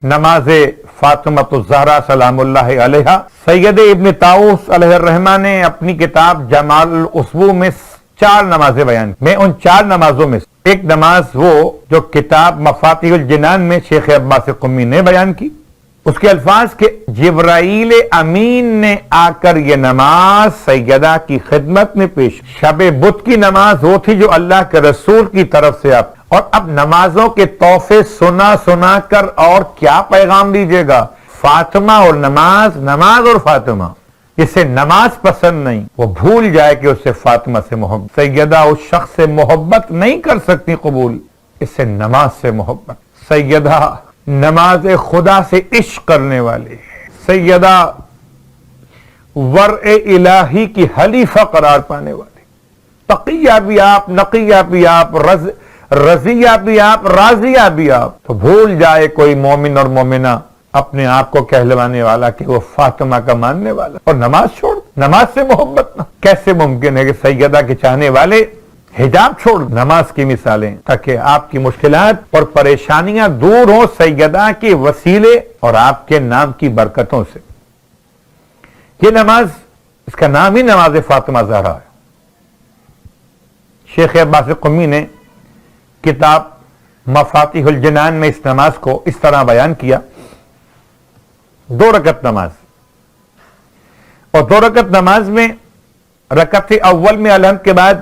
نماز فاطمۃ الزہرا سلام اللہ علیہا۔ سید ابن طاؤس علیہ الرحمہ نے اپنی کتاب جمال الاسبوع میں 4 نمازیں بیان کی۔ میں ان 4 نمازوں میں ایک نماز وہ جو کتاب مفاتیح الجنان میں شیخ عباس قمی نے بیان کی، اس کے الفاظ کے جبرائیل امین نے آ کر یہ نماز سیدہ کی خدمت میں پیش۔ شب بدھ کی نماز وہ تھی جو اللہ کے رسول کی طرف سے آپ، اور اب نمازوں کے تحفے سنا کر اور کیا پیغام دیجیے گا؟ فاطمہ اور نماز، نماز اور فاطمہ، اسے نماز پسند نہیں، وہ بھول جائے کہ اسے فاطمہ سے محبت۔ سیدہ اس شخص سے محبت نہیں کر سکتی قبول، اسے نماز سے محبت۔ سیدہ نماز خدا سے عشق کرنے والے، سیدہ ورع الہی کی حلیفہ قرار پانے والے، تقیہ بھی آپ، نقیہ بھی آپ، رضیہ بھی آپ، راضیہ بھی آپ۔ تو بھول جائے کوئی مومن اور مومنہ اپنے آپ کو کہلوانے والا کہ وہ فاطمہ کا ماننے والا، اور نماز چھوڑ، نماز سے محبت نہ۔ کیسے ممکن ہے کہ سیدہ کے چاہنے والے حجاب چھوڑ؟ نماز کی مثالیں تاکہ آپ کی مشکلات اور پریشانیاں دور ہوں سیدہ کے وسیلے اور آپ کے نام کی برکتوں سے۔ یہ نماز، اس کا نام ہی نماز فاطمہ زہرا ہے۔ شیخ عباس قمی نے کتاب مفاتیح الجنان میں اس نماز کو اس طرح بیان کیا: 2 رکعت نماز، اور 2 رکعت نماز میں رکعت اول میں الحمد کے بعد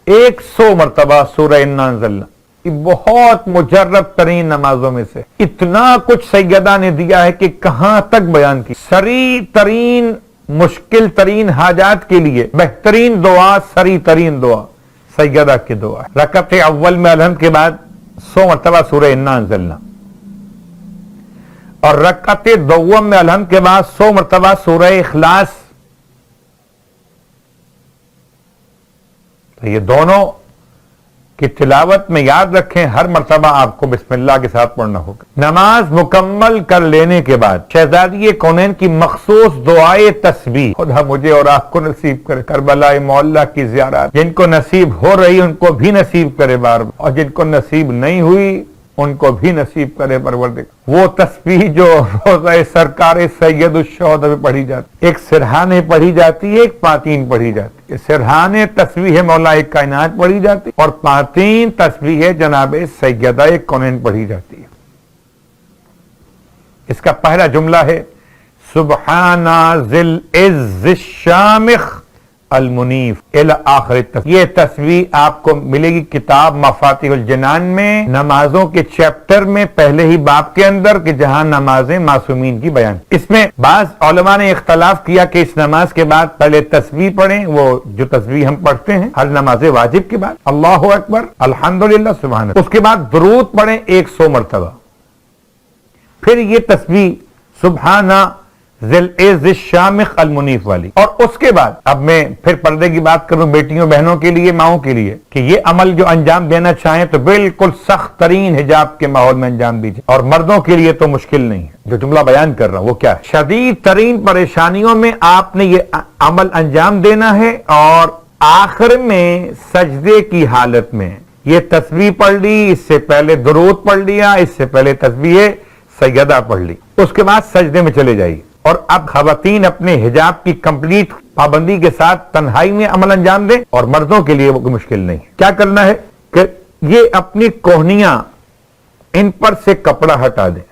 100 مرتبہ سورہ انا انزلنا۔ یہ بہت مجرب ترین نمازوں میں سے، اتنا کچھ سیدہ نے دیا ہے کہ کہاں تک بیان کی۔ سری ترین، مشکل ترین حاجات کے لیے بہترین دعا، سری ترین دعا سیدہ کی دعا ہے۔ رکعت اول میں الحمد کے بعد 100 مرتبہ سورہ انا انزلنا، اور رکعت دوم میں الحمد کے بعد 100 مرتبہ سورہ اخلاص۔ تو یہ دونوں کی تلاوت میں یاد رکھیں، ہر مرتبہ آپ کو بسم اللہ کے ساتھ پڑھنا ہوگا۔ نماز مکمل کر لینے کے بعد شہزادی کونین کی مخصوص دعائے تسبیح خدا مجھے اور آپ کو نصیب کرے۔ کربلا مولا کی زیارت جن کو نصیب ہو رہی ان کو بھی نصیب کرے بار بار، اور جن کو نصیب نہیں ہوئی ان کو بھی نصیب کرے پروردگار۔ وہ تسبیح جو روزہ سرکار سید الشہداء میں پڑھی جاتی، ایک سرہانے پڑھی جاتی ہے، ایک پاتین پڑھی جاتی ہے۔ سرہانے تسبیح مولا کائنات پڑھی جاتی، اور پاتین تسبیح جناب سیدہ کونین پڑھی جاتی ہے۔ اس کا پہلا جملہ ہے سبحان ذی العز الشامخ المنیف الی آخر تسبیح۔ یہ تسبیح آپ کو ملے گی کتاب مفاتیح الجنان میں، نمازوں کے چیپٹر میں، پہلے ہی باب کے اندر، کہ جہاں نمازیں معصومین کی بیان۔ اس میں بعض علماء نے اختلاف کیا کہ اس نماز کے بعد پہلے تسبیح پڑھیں، وہ جو تسبیح ہم پڑھتے ہیں ہر نماز واجب کے بعد، اللہ اکبر، الحمدللہ، سبحان اللہ، اس کے بعد درود پڑھیں 100 مرتبہ، پھر یہ تسبیح سبحانہ ذی العز الشامخ المنیف والی، اور اس کے بعد اب میں پھر پردے کی بات کروں بیٹیوں بہنوں کے لیے، ماؤں کے لیے، کہ یہ عمل جو انجام دینا چاہیں تو بالکل سخت ترین حجاب کے ماحول میں انجام دیجیے، اور مردوں کے لیے تو مشکل نہیں ہے۔ جو جملہ بیان کر رہا ہوں وہ کیا ہے؟ شدید ترین پریشانیوں میں آپ نے یہ عمل انجام دینا ہے، اور آخر میں سجدے کی حالت میں یہ تسبیح پڑھ لی، اس سے پہلے درود پڑھ لیا، اس سے پہلے تسبیح سیدہ پڑھ لی، اس کے بعد سجدے میں چلے جائیے۔ اور اب خواتین اپنے حجاب کی کمپلیٹ پابندی کے ساتھ تنہائی میں عمل انجام دیں، اور مردوں کے لیے وہ کوئی مشکل نہیں۔ کیا کرنا ہے کہ یہ اپنی کوہنیاں، ان پر سے کپڑا ہٹا دیں،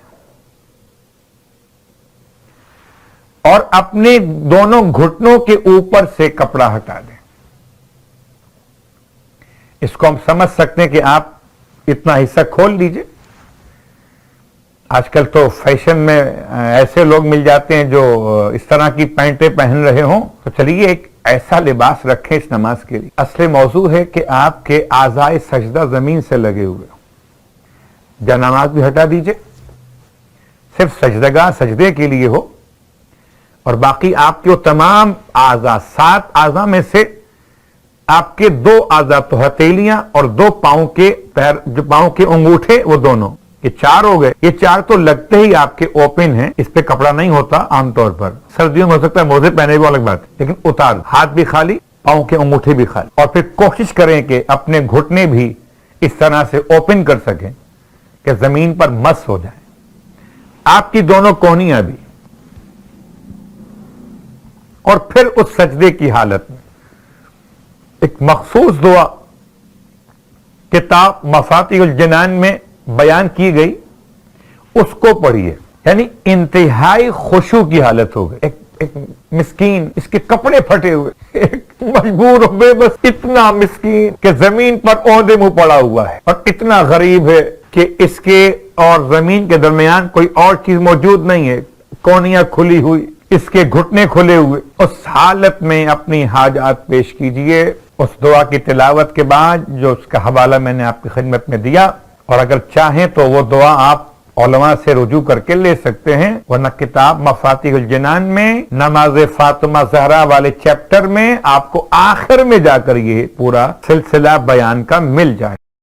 اور اپنے دونوں گھٹنوں کے اوپر سے کپڑا ہٹا دیں۔ اس کو ہم سمجھ سکتے ہیں کہ آپ اتنا حصہ کھول دیجئے۔ آج کل تو فیشن میں ایسے لوگ مل جاتے ہیں جو اس طرح کی پینٹیں پہن رہے ہوں، تو چلیے ایک ایسا لباس رکھیں اس نماز کے لیے۔ اصل موضوع ہے کہ آپ کے اعضائے سجدہ زمین سے لگے ہوئے ہوں۔ جا نماز بھی ہٹا دیجئے، صرف سجدگاہ سجدے کے لیے ہو، اور باقی آپ کے وہ تمام اعضاء، 7 اعضاء میں سے آپ کے 2 اعضاء تو ہتھیلیاں اور 2 پاؤں کے پیر، جو پاؤں کے انگوٹھے، وہ دونوں، یہ 4 ہو گئے۔ یہ 4 تو لگتے ہی آپ کے اوپن ہیں، اس پہ کپڑا نہیں ہوتا عام طور پر، سردیوں میں ہو سکتا ہے موزے پہنے ہوئے الگ بات ہے، لیکن اتار، ہاتھ بھی خالی، پاؤں کے انگوٹھے بھی خالی، اور پھر کوشش کریں کہ اپنے گھٹنے بھی اس طرح سے اوپن کر سکیں کہ زمین پر مس ہو جائیں۔ آپ کی دونوں کونیاں بھی، اور پھر اس سجدے کی حالت میں ایک مخصوص دعا کتاب مفاتیح الجنان میں بیان کی گئی، اس کو پڑھیے. یعنی انتہائی خشوع کی حالت ہو گئی. ایک مسکین، اس کے کپڑے پھٹے ہوئے، ایک مجبور ہو گئے، بس اتنا مسکین کہ زمین پر اوندے منہ پڑا ہوا ہے، اور اتنا غریب ہے کہ اس کے اور زمین کے درمیان کوئی اور چیز موجود نہیں ہے، کونیاں کھلی ہوئی، اس کے گھٹنے کھلے ہوئے. اس حالت میں اپنی حاجات پیش کیجئے. اس دعا کی تلاوت کے بعد جو اس کا حوالہ میں نے آپ کی خدمت میں دیا، اور اگر چاہیں تو وہ دعا آپ علماء سے رجوع کر کے لے سکتے ہیں، ورنہ کتاب مفاتیح الجنان میں نماز فاطمہ زہرا والے چیپٹر میں آپ کو آخر میں جا کر یہ پورا سلسلہ بیان کا مل جائے.